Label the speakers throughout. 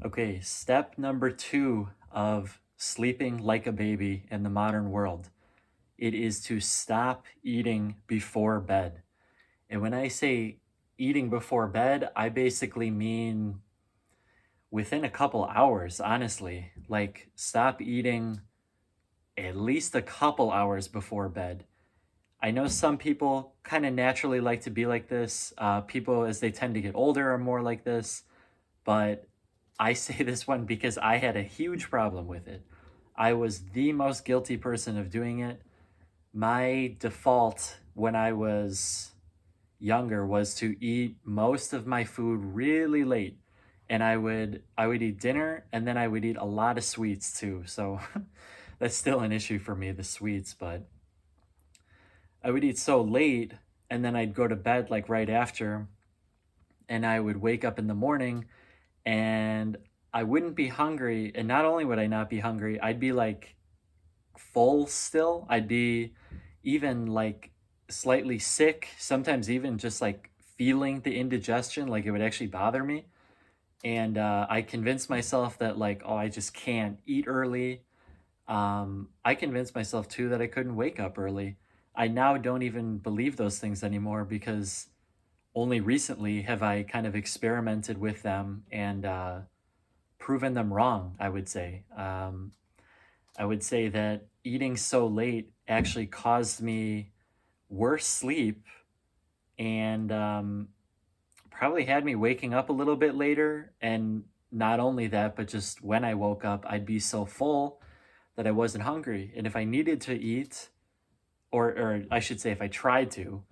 Speaker 1: Okay, step number two of sleeping like a baby in the modern world. It is to stop eating before bed. And when I say eating before bed, I basically mean within a couple hours, honestly. Like, stop eating at least a couple hours before bed. I know some people kind of naturally like to be like this. People, as they tend to get older, are more like this. But I say this one because I had a huge problem with it. I was the most guilty person of doing it. My default when I was younger was to eat most of my food really late. And I would eat dinner and then I would eat a lot of sweets too. So that's still an issue for me, the sweets, but I would eat so late and then I'd go to bed like right after and I would wake up in the morning and I wouldn't be hungry. And not only would I not be hungry, I'd be like full still. I'd be even like slightly sick, sometimes even just like feeling the indigestion, like it would actually bother me. And I convinced myself that, like, oh, I just can't eat early. I convinced myself too that I couldn't wake up early. I now don't even believe those things anymore because only recently have I kind of experimented with them and proven them wrong, I would say. I would say that eating so late actually caused me worse sleep and probably had me waking up a little bit later. And not only that, but just when I woke up, I'd be so full that I wasn't hungry. And if I needed to eat, or I should say, if I tried to,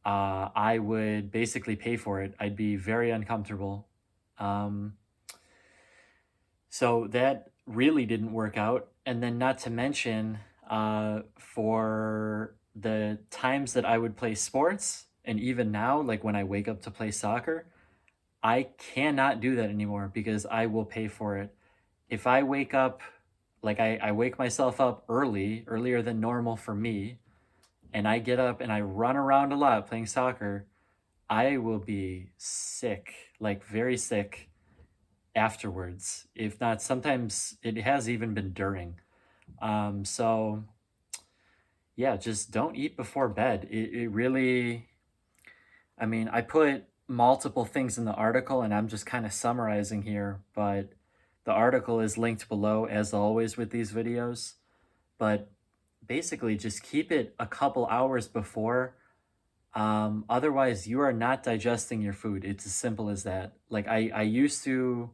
Speaker 1: I would basically pay for it. I'd be very uncomfortable. Um, So that really didn't work out. And then, not to mention, for the times that I would play sports, and even now, like when I wake up to play soccer, I cannot do that anymore because I will pay for it. If I wake up, like I wake myself up early, earlier than normal for me, and I get up and I run around a lot playing soccer, I will be sick, like very sick afterwards. If not, sometimes it has even been during. So yeah, just don't eat before bed. It really, I mean, I put multiple things in the article and I'm just kind of summarizing here, but the article is linked below as always with these videos. But basically, just keep it a couple hours before. Otherwise, you are not digesting your food. It's as simple as that. Like I used to,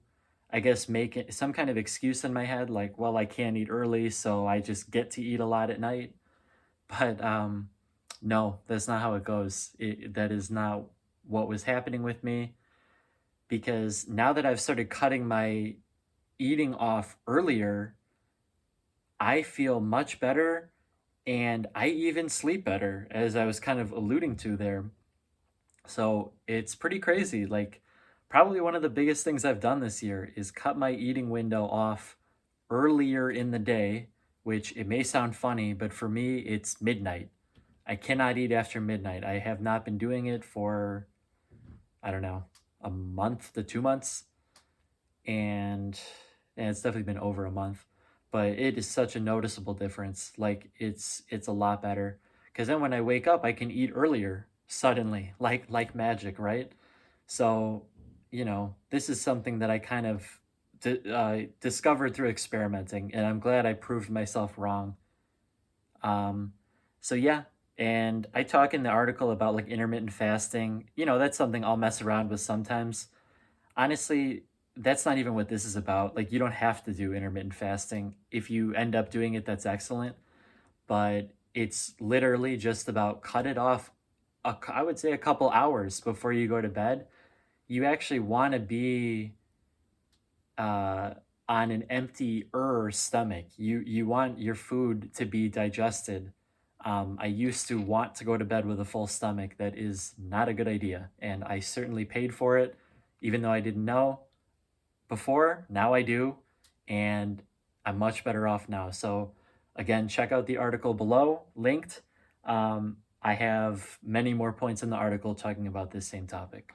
Speaker 1: I guess, make it some kind of excuse in my head, like, well, I can't eat early, so I just get to eat a lot at night. But no, that's not how it goes. That is not what was happening with me because now that I've started cutting my eating off earlier, I feel much better and I even sleep better, as I was kind of alluding to there. So it's pretty crazy. Like, probably one of the biggest things I've done this year is cut my eating window off earlier in the day, which it may sound funny, but for me, it's midnight. I cannot eat after midnight. I have not been doing it for, I don't know, a month to 2 months. And, and it's definitely been over a month. But it is such a noticeable difference. Like, it's a lot better. Because then when I wake up, I can eat earlier suddenly, like magic, right? So, this is something that I kind of discovered through experimenting, and I'm glad I proved myself wrong. Um, so yeah, and I talk in the article about like intermittent fasting. That's something I'll mess around with sometimes. Honestly, that's not even what this is about. Like, you don't have to do intermittent fasting. If you end up doing it, that's excellent. But it's literally just about cut it off, I would say a couple hours before you go to bed. You actually want to be uh, on an empty stomach. You want your food to be digested. I used to want to go to bed with a full stomach. That is not a good idea, and I certainly paid for it, even though I didn't know before. Now I do, and I'm much better off now. So again, check out the article below, linked. I have many more points in the article talking about this same topic.